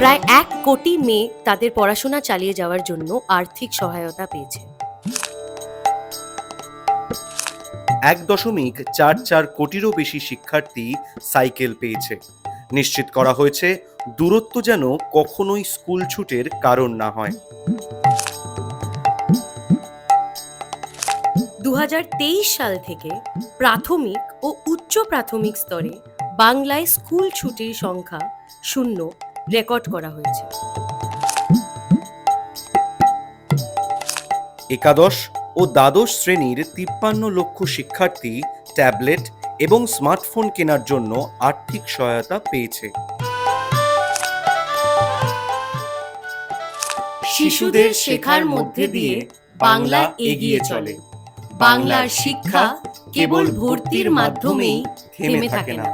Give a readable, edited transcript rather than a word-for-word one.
প্রায় 1 কোটি মেয়ে তাদের পড়াশোনা চালিয়ে যাওয়ার জন্য আর্থিক সহায়তা পেয়েছে। 1.44 কোটিরও বেশি শিক্ষার্থী সাইকেল পেয়েছে। নিশ্চিত করা হয়েছে দূরত্ব যেন কখনোই স্কুল ছুটের কারণ না হয়। 2023 সাল থেকে প্রাথমিক ও উচ্চ প্রাথমিক স্তরে বাংলায় স্কুল ছুটির সংখ্যা 0 রেকর্ড করা হয়েছে। একাদশ ও দ্বাদশ শ্রেণীর 53 লক্ষ শিক্ষার্থী ট্যাবলেট এবং স্মার্টফোন কেনার জন্য আর্থিক সহায়তা পেয়েছে। শিশুদের শেখার মধ্যে দিয়ে বাংলা এগিয়ে চলে। বাংলার শিক্ষা কেবল ভর্তির মাধ্যমেই থেমে থাকে না।